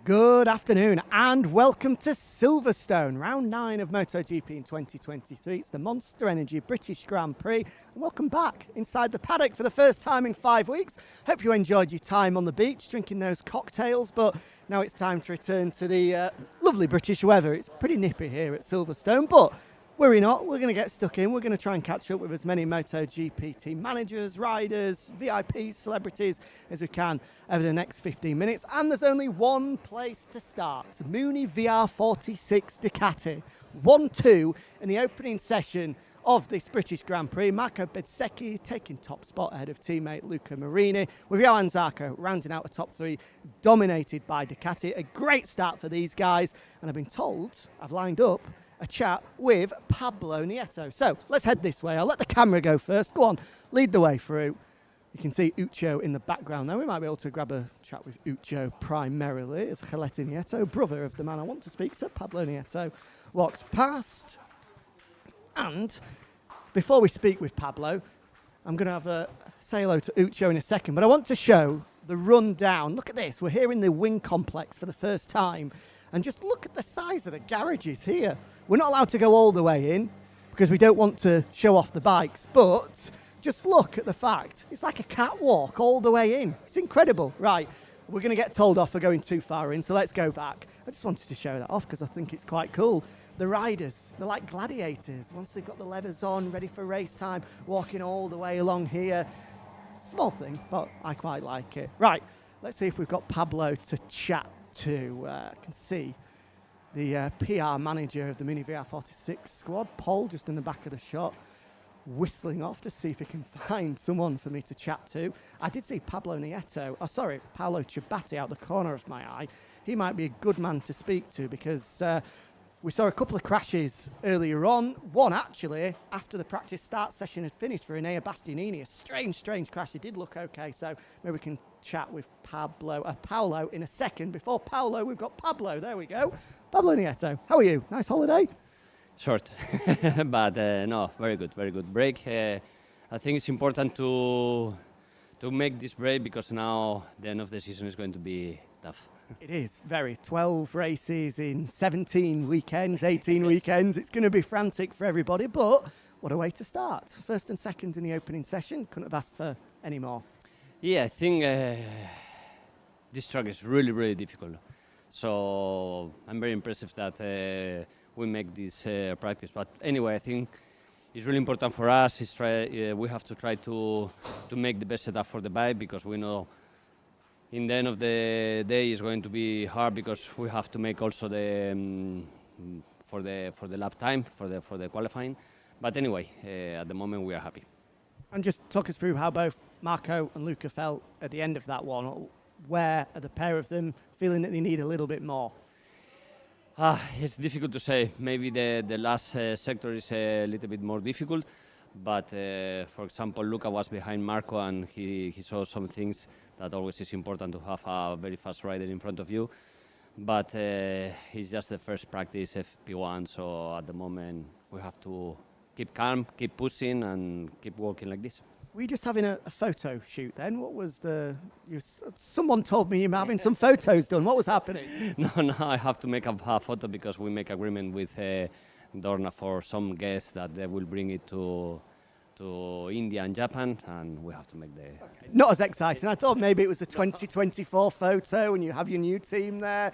Good afternoon and welcome to Silverstone, round 9 of MotoGP in 2023. It's the Monster Energy British Grand Prix. And welcome back inside the paddock for the first time in 5 weeks. Hope you enjoyed your time on the beach drinking those cocktails, but now it's time to return to the lovely British weather. It's pretty nippy here at Silverstone, but worry not, we're going to get stuck in. We're going to try and catch up with as many MotoGP team managers, riders, VIPs, celebrities as we can over the next 15 minutes. And there's only one place to start. Mooney VR46 Ducati. 1-2 in the opening session of this British Grand Prix. Marco Bezzecchi taking top spot ahead of teammate Luca Marini, with Johann Zarco rounding out the top 3, dominated by Ducati. A great start for these guys, and I've been told I've lined up a chat with Pablo Nieto. So let's head this way. I'll let the camera go first. Go on, lead the way through. You can see Ucho in the background there. We might be able to grab a chat with Ucho primarily. It's Jolete Nieto, brother of the man I want to speak to. Pablo Nieto walks past. And before we speak with Pablo, I'm going to have a say hello to Ucho in a second, but I want to show the rundown. Look at this. We're here in the wing complex for the first time. And just look at the size of the garages here. We're not allowed to go all the way in because we don't want to show off the bikes, but just look at the fact. It's like a catwalk all the way in. It's incredible. Right, we're going to get told off for going too far in, so let's go back. I just wanted to show that off because I think it's quite cool. The riders, they're like gladiators. Once they've got the levers on, ready for race time, walking all the way along here. Small thing, but I quite like it. Right, let's see if we've got Pablo to chat to. I can see the PR manager of the Mini VR46 squad, Paul, just in the back of the shot, whistling off to see if he can find someone for me to chat to. I did see Paolo Ciabatti out the corner of my eye. He might be a good man to speak to because we saw a couple of crashes earlier on. One actually after the practice start session had finished for Enea Bastianini. A strange crash. It did look okay, so maybe we can chat with Paolo in a second. Before Paolo, we've got Pablo. There we go. Pablo Nieto, how are you? Nice holiday? Short, but no, very good break. I think it's important to make this break because now the end of the season is going to be tough. It is very 12 races in 17 weekends, 18 weekends. It's going to be frantic for everybody, but what a way to start. First and second in the opening session. Couldn't have asked for any more. Yeah, I think this track is really difficult. So I'm very impressive that we make this practice. But anyway, I think it's really important for us. We have to try to make the best setup for the bike because we know in the end of the day it's going to be hard because we have to make also the for the lap time for the qualifying. But anyway, at the moment we are happy. And just talk us through how both Marco and Luca felt at the end of that one. Where are the pair of them feeling that they need a little bit more? It's difficult to say. Maybe the last sector is a little bit more difficult. But for example, Luca was behind Marco and he saw some things that always is important to have a very fast rider in front of you. But it's just the first practice FP1, so at the moment we have to keep calm, keep pushing and keep working like this. Were you just having a photo shoot then? What was someone told me you were having some photos done. What was happening? No, I have to make a photo because we make agreement with Dorna for some guests that they will bring it to India and Japan, and we have to make the... Okay. Not as exciting. I thought maybe it was a 2024 photo and you have your new team there.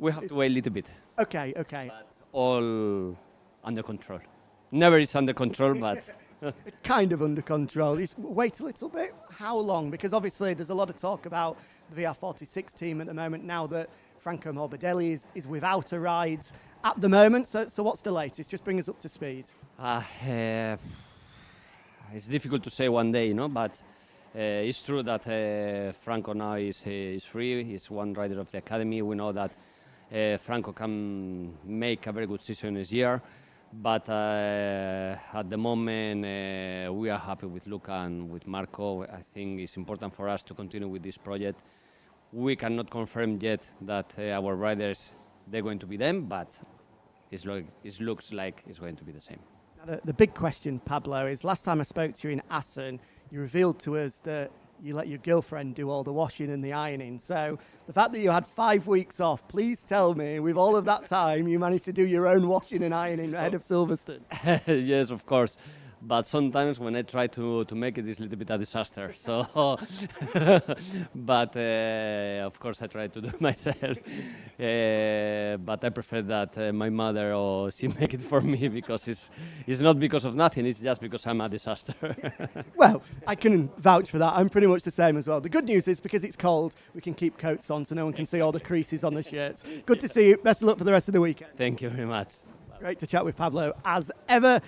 We have to wait a little bit. Okay. But all under control. Never is under control, but... Kind of under control. Just wait a little bit. How long? Because obviously there's a lot of talk about the VR46 team at the moment now that Franco Morbidelli is without a ride at the moment. So what's the latest? Just bring us up to speed. It's difficult to say one day, but it's true that Franco now is free. He's one rider of the academy. We know that Franco can make a very good season this year. But at the moment, we are happy with Luca and with Marco. I think it's important for us to continue with this project. We cannot confirm yet that our riders, they're going to be them, but it looks like it's going to be the same. Now the big question, Pablo, is last time I spoke to you in Assen, you revealed to us that you let your girlfriend do all the washing and the ironing. So the fact that you had 5 weeks off, please tell me, with all of that time, you managed to do your own washing and ironing ahead of Silverstone. Yes, of course. But sometimes when I try to make it, it's a little bit a disaster. So, but of course I try to do it myself. But I prefer that my mother or she make it for me, because it's not because of nothing. It's just because I'm a disaster. Well, I can vouch for that. I'm pretty much the same as well. The good news is, because it's cold, we can keep coats on so no one can see all the creases on the shirts. Good to see you. Best of luck for the rest of the weekend. Thank you very much. Great to chat with Pablo as ever.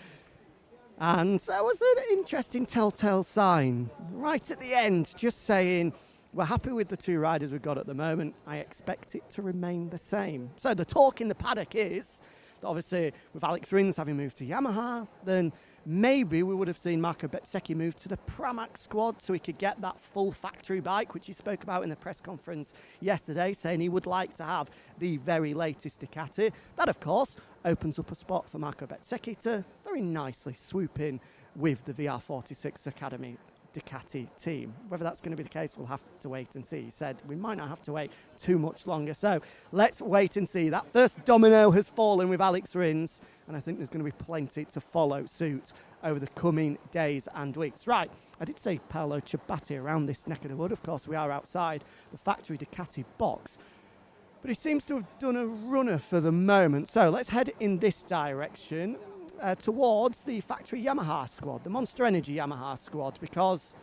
And that was an interesting telltale sign right at the end, just saying, we're happy with the 2 riders we've got at the moment. I expect it to remain the same. So the talk in the paddock is that obviously with Alex Rins having moved to Yamaha, then maybe we would have seen Marco Bezzecchi move to the Pramac squad so he could get that full factory bike, which he spoke about in the press conference yesterday, saying he would like to have the very latest Ducati. That, of course, opens up a spot for Marco Bezzecchi to very nicely swoop in with the VR46 Academy Ducati team. Whether that's going to be the case, we'll have to wait and see. He said we might not have to wait too much longer. So let's wait and see. That first domino has fallen with Alex Rins, and I think there's going to be plenty to follow suit over the coming days and weeks. Right, I did say Paolo Ciabatti around this neck of the wood. Of course, we are outside the factory Ducati box, but he seems to have done a runner for the moment. So let's head in this direction. Towards the factory Yamaha squad, the Monster Energy Yamaha squad, because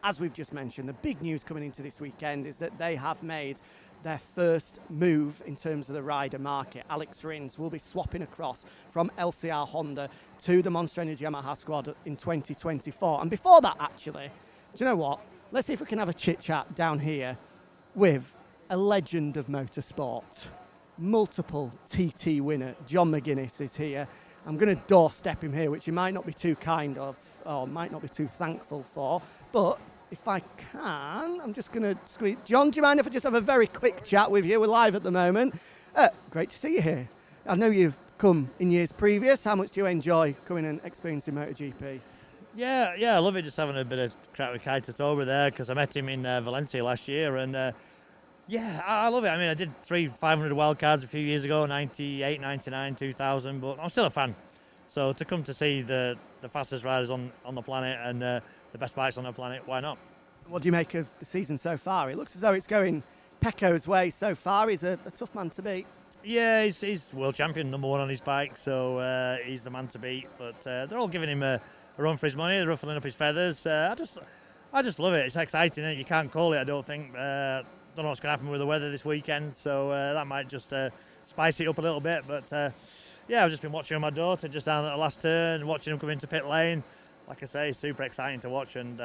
as we've just mentioned, the big news coming into this weekend is that they have made their first move in terms of the rider market. Alex Rins will be swapping across from LCR Honda to the Monster Energy Yamaha squad in 2024. And before that, actually, do you know what? Let's see if we can have a chit chat down here with a legend of motorsport. Multiple TT winner, John McGuinness, is here. I'm going to doorstep him here, which he might not be too kind of, or might not be too thankful for. But if I can, I'm just going to squeeze. John, do you mind if I just have a very quick chat with you? We're live at the moment. Great to see you here. I know you've come in years previous. How much do you enjoy coming and experiencing MotoGP? Yeah, I love it, just having a bit of crack with Kaito over there, because I met him in Valencia last year, and yeah, I love it. I mean, I did 500 wildcards a few years ago, 98, 99, 2000, but I'm still a fan. So to come to see the fastest riders on the planet and the best bikes on the planet, why not? What do you make of the season so far? It looks as though it's going Pecco's way so far. He's a tough man to beat. Yeah, he's world champion, #1 on his bike, so he's the man to beat. But they're all giving him a run for his money. They're ruffling up his feathers. I just love it. It's exciting, isn't it? You can't call it, I don't think. Don't know what's going to happen with the weather this weekend, so that might just spice it up a little bit. But yeah, I've just been watching my daughter just down at the last turn, watching him come into pit lane. Like I say, it's super exciting to watch, and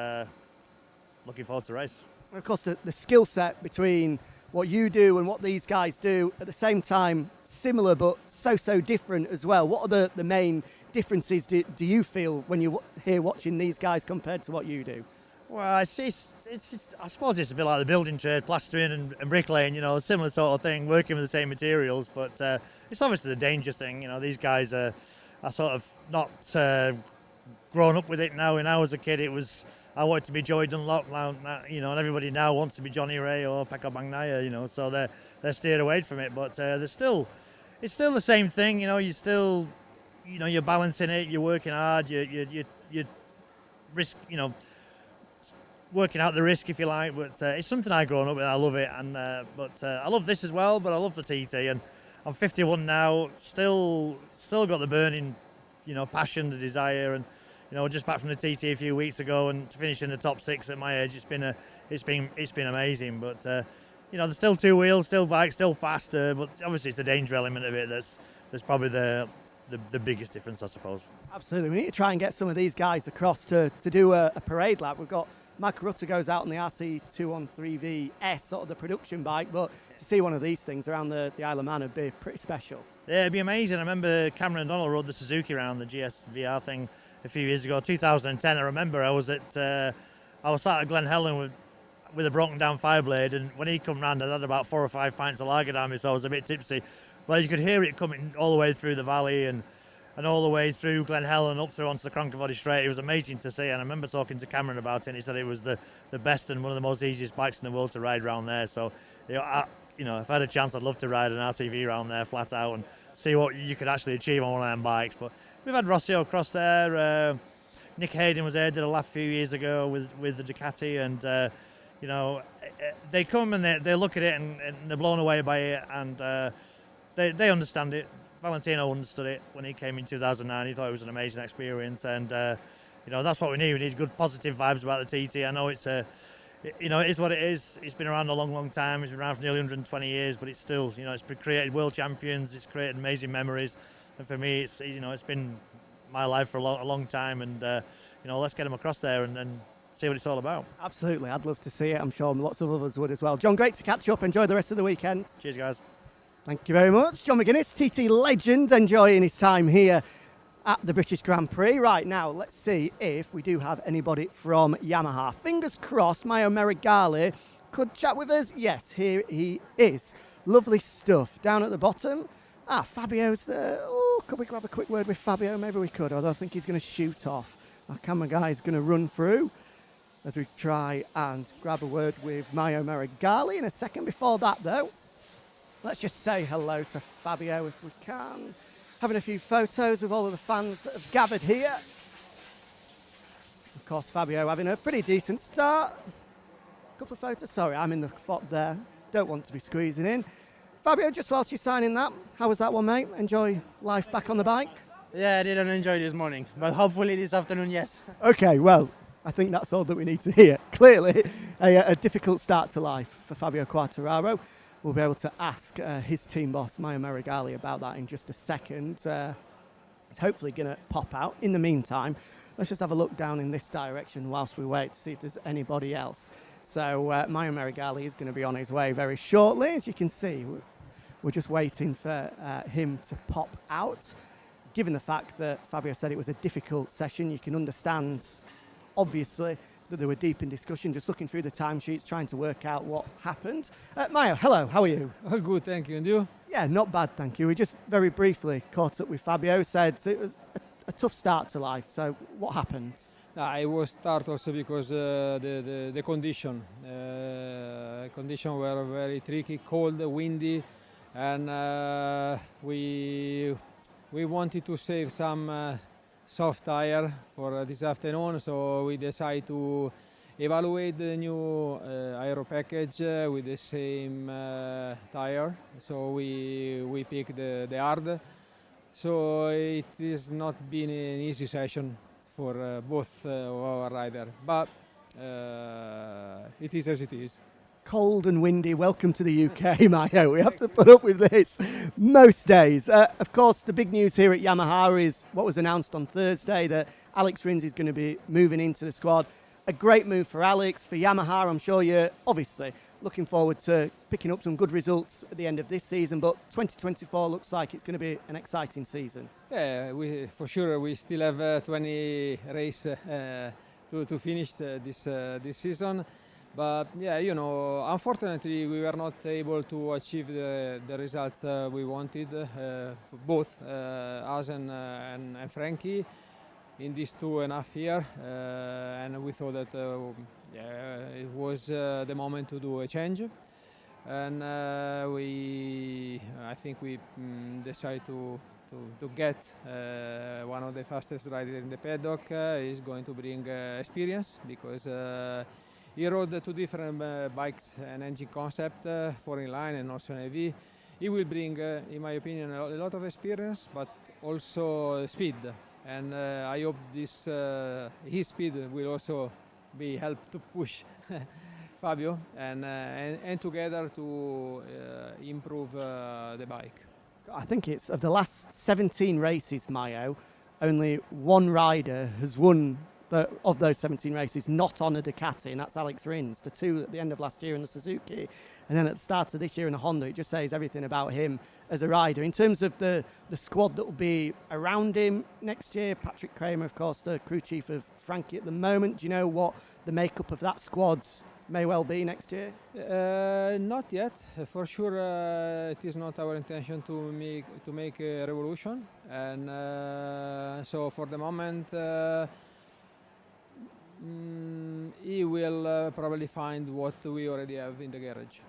looking forward to the race. And of course, the skill set between what you do and what these guys do at the same time, similar but so different as well. What are the main differences do you feel when you're here watching these guys compared to what you do? Well, it's I suppose it's a bit like the building trade, plastering and bricklaying, you know, similar sort of thing, working with the same materials, but it's obviously the danger thing. You know, these guys are sort of not grown up with it now. When I was a kid, I wanted to be Joey Dunlop, you know, and everybody now wants to be Johnny Ray or Pecco Bagnaia, you know, so they're steered away from it, but it's still the same thing, you know. You still, you know, you're balancing it, you're working hard, you risk, you know, working out the risk, if you like, but it's something I've grown up with. I love it, and but I love this as well. But I love the TT, and I'm 51 now. Still got the burning, you know, passion, the desire, and you know, just back from the TT a few weeks ago, and to finish in the top 6 at my age, it's been amazing. But you know, there's still 2 wheels, still bike, still faster, but obviously it's the danger element of it that's probably the biggest difference, I suppose. Absolutely, we need to try and get some of these guys across to do a parade lap. We've got Mike Rutter goes out on the RC213VS, sort of the production bike, but to see one of these things around the Isle of Man would be pretty special. Yeah, it'd be amazing. I remember Cameron O'Donnell rode the Suzuki around the GSVR thing a few years ago, 2010. I remember I was sat at Glen Helen with a broken down Fireblade, and when he come round, I had about 4 or 5 pints of lager down me, so I was a bit tipsy. Well, you could hear it coming all the way through the valley, and and all the way through Glen Helen up through onto the Cronkabody Straight. It was amazing to see, and I remember talking to Cameron about it, and he said it was the best and one of the most easiest bikes in the world to ride around there. So, if I had a chance, I'd love to ride an RTV around there flat out and see what you could actually achieve on one of them bikes. But we've had Rossio across there. Nick Hayden was there, did a lap a few years ago with the Ducati, and they come and they look at it and they're blown away by it, and they understand it. Valentino understood it when he came in 2009. He thought it was an amazing experience, and that's what we need. We need good positive vibes about the TT. I know it is what it is. It's been around a long, long time. It's been around for nearly 120 years, but it's still, it's created world champions. It's created amazing memories, and for me, it's been my life for a long time. And let's get them across there and see what it's all about. Absolutely, I'd love to see it. I'm sure lots of others would as well. John, great to catch up. Enjoy the rest of the weekend. Cheers, guys. Thank you very much. John McGuinness, TT legend, enjoying his time here at the British Grand Prix. Right now, let's see if we do have anybody from Yamaha. Fingers crossed, Maio Meregali could chat with us. Yes, here he is. Lovely stuff. Down at the bottom. Fabio's there. Oh, could we grab a quick word with Fabio? Maybe we could, although I think he's going to shoot off. Our camera guy is going to run through as we try and grab a word with Maio Meregali in a second. Before that, though, let's just say hello to Fabio if we can. Having a few photos with all of the fans that have gathered here. Of course, Fabio having a pretty decent start. A couple of photos. Sorry, I'm in the spot there. Don't want to be squeezing in. Fabio, just whilst you're signing that, how was that one, mate? Enjoy life back on the bike? Yeah, I didn't enjoy this morning, but hopefully this afternoon, yes. Okay, well, I think that's all that we need to hear. Clearly, a difficult start to life for Fabio Quartararo. We'll be able to ask his team boss, Maio Meregali, about that in just a second. It's hopefully going to pop out. In the meantime, let's just have a look down in this direction whilst we wait to see if there's anybody else. So Maio Meregali is going to be on his way very shortly. As you can see, we're just waiting for him to pop out. Given the fact that Fabio said it was a difficult session, you can understand, obviously, that they were deep in discussion, just looking through the timesheets, trying to work out what happened. Maio, hello, how are you? All good, thank you. And you? Yeah, not bad, thank you. We just very briefly caught up with Fabio, said it was a tough start to life. So what happened? It was start also because the condition. Conditions were very tricky, cold, windy, and we wanted to save some soft tire for this afternoon, so we decided to evaluate the new aero package with the same tire. So we picked the hard. So it has not been an easy session for both of our riders, but it is as it is. Cold and windy. Welcome to the UK, Maio. We have to put up with this most days. Of course, the big news here at Yamaha is what was announced on Thursday, that Alex Rins is going to be moving into the squad. A great move for Alex, for Yamaha. I'm sure you're obviously looking forward to picking up some good results at the end of this season, but 2024 looks like it's going to be an exciting season. Yeah, for sure we still have 20 races to finish this season. But yeah, unfortunately we were not able to achieve the results we wanted, both us and Frankie, in these 2.5 years. And we thought that it was the moment to do a change. And I think we decided to get one of the fastest riders in the paddock. Is going to bring experience, because he rode 2 different bikes and engine concept, 4 in line and also an AV. He will bring, in my opinion, a lot of experience, but also speed. And I hope his speed will also be help to push Fabio and together to improve the bike. I think it's, of the last 17 races, Maio, only one rider has won of those 17 races not on a Ducati, and that's Alex Rins. The 2 at the end of last year in the Suzuki, and then at the start of this year in a Honda. It just says everything about him as a rider. In terms of the squad that will be around him next year, Patrick Kramer, of course, the crew chief of Frankie at the moment. Do you know what the makeup of that squad's may well be next year? Not yet. For sure, it is not our intention to make a revolution, and so for the moment, he will probably find what we already have in the garage.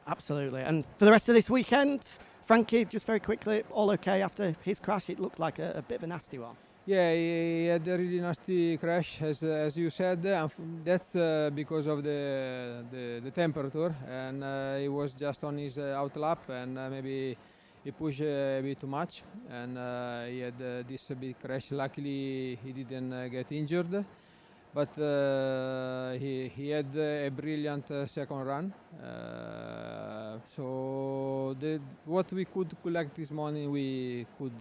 Absolutely. And for the rest of this weekend, Frankie, just very quickly, all okay after his crash? It looked like a bit of a nasty one. Yeah, he had a really nasty crash, as you said. That's because of the temperature, and he was just on his out lap, and maybe he pushed a bit too much, and he had this big crash. Luckily, he didn't get injured, but he had a brilliant second run. So what we could collect this morning, we could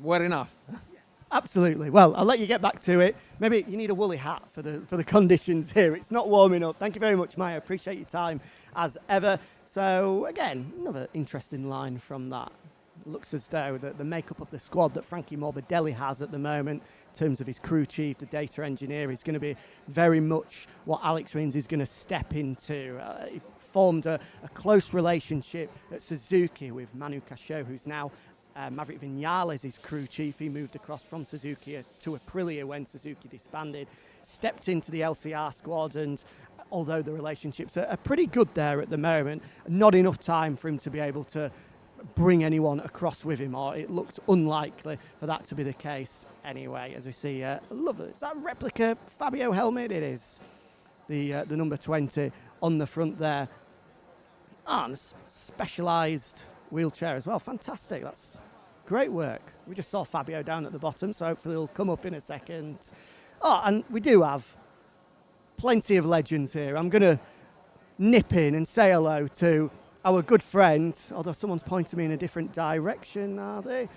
were enough. Absolutely. Well, I'll let you get back to it. Maybe you need a woolly hat for the conditions here. It's not warming up. Thank you very much, Maya. Appreciate your time as ever. So again, another interesting line from that. Looks as though the makeup of the squad that Frankie Morbidelli has at the moment, in terms of his crew chief, the data engineer, is going to be very much what Alex Rins is going to step into. He formed a close relationship at Suzuki with Manu Cachot, who's now Maverick Vinales' crew chief. He moved across from Suzuki to Aprilia when Suzuki disbanded, stepped into the LCR squad, and although the relationships are pretty good there at the moment, not enough time for him to be able to bring anyone across with him, or it looked unlikely for that to be the case anyway. As we see, lovely. Is that replica Fabio helmet? It is. The number 20 on the front there. And a specialised wheelchair as well. Fantastic. That's great work. We just saw Fabio down at the bottom, so hopefully he'll come up in a second. Oh, and we do have plenty of legends here. I'm going to nip in and say hello to our good friend, although someone's pointing me in a different direction, are they?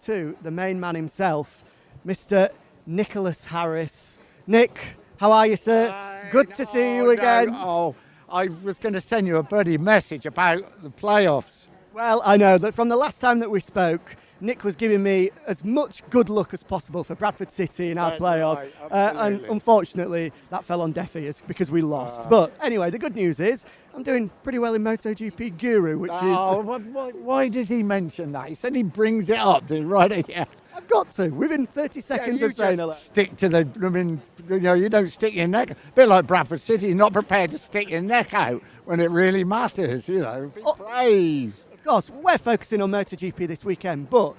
To the main man himself, Mr. Nicholas Harris. Nick, how are you, sir? Good to see you again. No. I was going to send you a bloody message about the playoffs. Well, I know that from the last time that we spoke, Nick was giving me as much good luck as possible for Bradford City in our playoff. And unfortunately, that fell on deaf ears because we lost. But anyway, the good news is I'm doing pretty well in MotoGP Guru, which is... Why did he mention that? He said he brings it up, right? Yeah. I've got to, within 30 seconds of saying hello. Stick to the, I mean, you don't stick your neck, a bit like Bradford City, you're not prepared to stick your neck out when it really matters, Be brave. Of course, we're focusing on MotoGP this weekend, but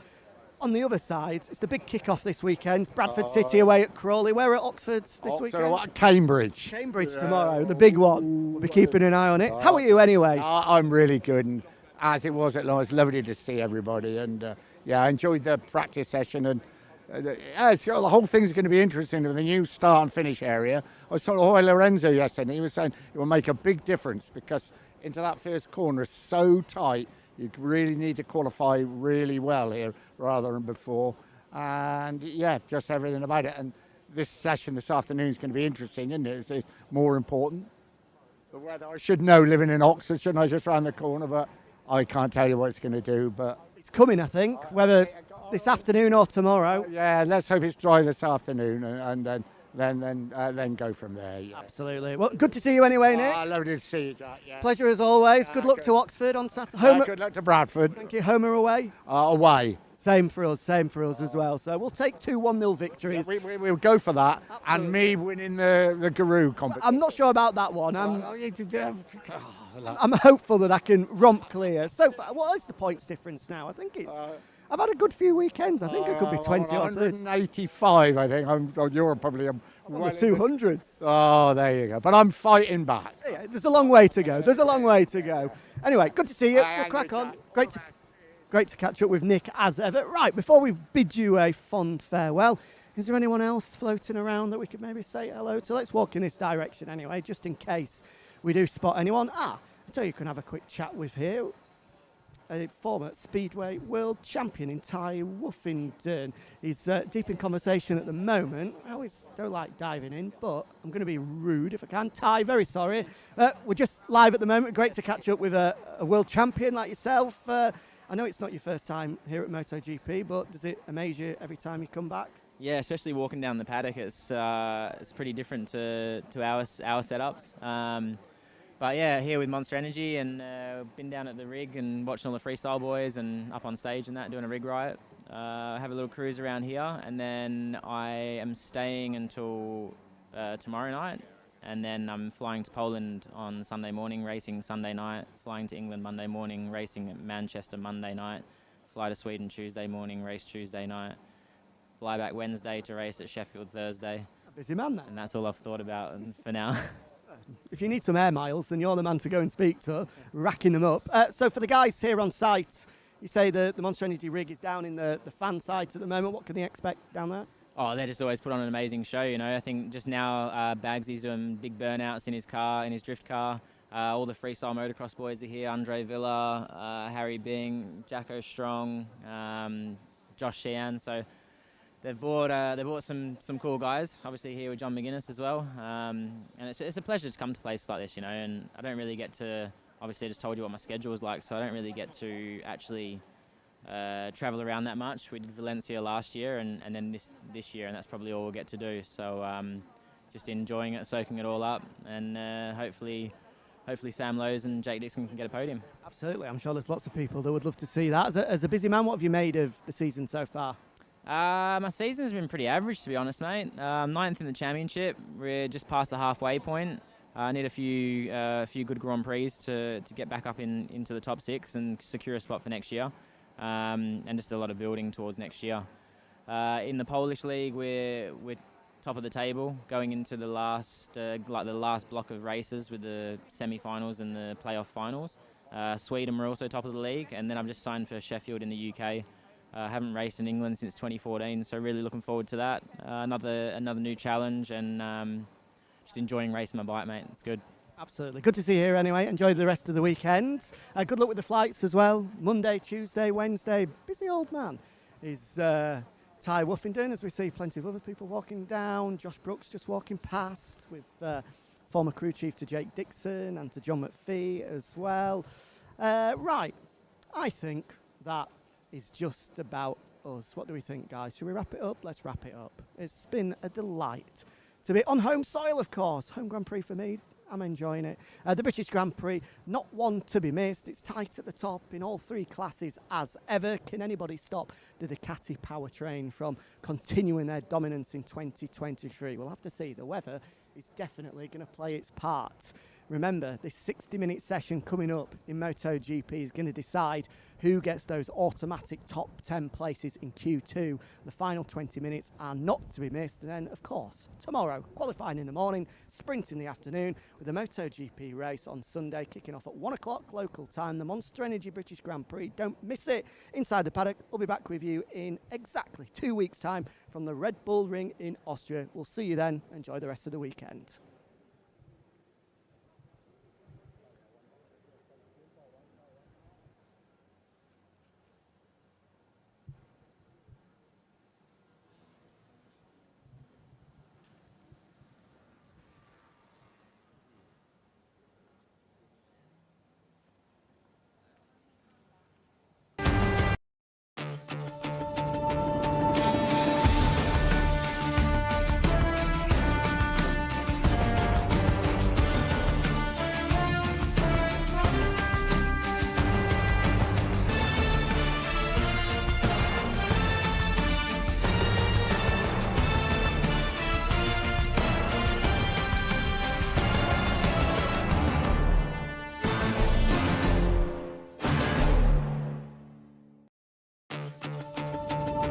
on the other side, it's the big kick-off this weekend. Bradford City away at Crawley. We're at Oxford this weekend. Cambridge. Cambridge tomorrow, the big one. We'll be keeping an eye on it. How are you anyway? I'm really good, and as it was at Lawrence, lovely to see everybody, and I enjoyed the practice session, and the whole thing's going to be interesting with the new start and finish area. I saw Jorge Lorenzo yesterday, and he was saying it will make a big difference because into that first corner is so tight. You really need to qualify really well here rather than before. And just everything about it. And this session this afternoon is going to be interesting, isn't it? It's more important. The weather, I should know living in Oxford, shouldn't I, just round the corner, but I can't tell you what it's going to do. But it's coming, I think, whether this afternoon or tomorrow. Yeah, let's hope it's dry this afternoon and then go from there. Yeah. Absolutely. Well, good to see you anyway, Nick. Lovely to see you, Jack. Yeah. Pleasure as always. Good luck to Oxford on Saturday. Good luck to Bradford. Thank you. Home or away? Away. Same for us as well. So we'll take 2 1-0 victories. Yeah, we'll go for that. Absolutely. And me winning the Guru competition. I'm not sure about that one. I'm hopeful that I can romp clear. So far, what is the points difference now? I think it's... I've had a good few weekends. I think it could be 20 or 30. 185, I think. You're probably... Well, the 200s. Oh, there you go. But I'm fighting back. Yeah, there's a long way to go. Anyway, good to see you. We'll crack on. Great to catch up with Nick as ever. Right, before we bid you a fond farewell, is there anyone else floating around that we could maybe say hello to? Let's walk in this direction anyway, just in case we do spot anyone. I tell you can have a quick chat with here. A former Speedway world champion in Ty Woofington. He's deep in conversation at the moment. I always don't like diving in, but I'm going to be rude if I can. Ty, very sorry. We're just live at the moment. Great to catch up with a world champion like yourself. I know it's not your first time here at MotoGP, but does it amaze you every time you come back? Yeah, especially walking down the paddock, it's pretty different to our setups. But yeah, here with Monster Energy, and been down at the rig and watching all the freestyle boys and up on stage and that, doing a rig riot. Have a little cruise around here, and then I am staying until tomorrow night, and then I'm flying to Poland on Sunday morning, racing Sunday night, flying to England Monday morning, racing at Manchester Monday night, fly to Sweden Tuesday morning, race Tuesday night, fly back Wednesday to race at Sheffield Thursday. A busy man then. And that's all I've thought about for now. If you need some air miles, then you're the man to go and speak to, racking them up. So for the guys here on site, you say the Monster Energy rig is down in the fan site at the moment. What can they expect down there? Oh, they just always put on an amazing show, you know. I think just now Bagsy's doing big burnouts in his car, in his drift car. All the freestyle motocross boys are here. Andre Villa, Harry Bing, Jacko Strong, Josh Sheehan. So they've bought some cool guys. Obviously here with John McGuinness as well. And it's a pleasure to come to places like this, you know. And I don't really get to. Obviously, I just told you what my schedule was like, so I don't really get to actually travel around that much. We did Valencia last year, and then this year, and that's probably all we'll get to do. So just enjoying it, soaking it all up, and hopefully Sam Lowes and Jake Dixon can get a podium. Absolutely, I'm sure there's lots of people that would love to see that. As a busy man, what have you made of the season so far? My season's been pretty average, to be honest, mate. 9th in the championship. We're just past the halfway point. I need a few good Grand Prix to get back up into the top 6 and secure a spot for next year, and just a lot of building towards next year. In the Polish league, we're top of the table going into the last block of races with the semi-finals and the playoff finals. Sweden we're also top of the league, and then I've just signed for Sheffield in the UK. Haven't raced in England since 2014, so really looking forward to that. Another new challenge, and just enjoying racing my bike, mate. It's good. Absolutely. Good to see you here anyway. Enjoy the rest of the weekend. Good luck with the flights as well. Monday, Tuesday, Wednesday. Busy old man is Ty Woofington, as we see plenty of other people walking down. Josh Brooks just walking past with former crew chief to Jake Dixon and to John McPhee as well. Right. I think that is just about us. What do we think, guys? Should we wrap it up? Let's wrap it up. It's been a delight to be on home soil, of course. Home Grand Prix for me. I'm enjoying it. The British Grand Prix, not one to be missed. It's tight at the top in all 3 classes as ever. Can anybody stop the Ducati powertrain from continuing their dominance in 2023? We'll have to see. The weather is definitely going to play its part. Remember, this 60-minute session coming up in MotoGP is going to decide who gets those automatic top 10 places in Q2. The final 20 minutes are not to be missed. And then, of course, tomorrow, qualifying in the morning, sprint in the afternoon, with the MotoGP race on Sunday, kicking off at 1 o'clock local time, the Monster Energy British Grand Prix. Don't miss it. Inside the Paddock, we'll be back with you in exactly 2 weeks' time from the Red Bull Ring in Austria. We'll see you then. Enjoy the rest of the weekend.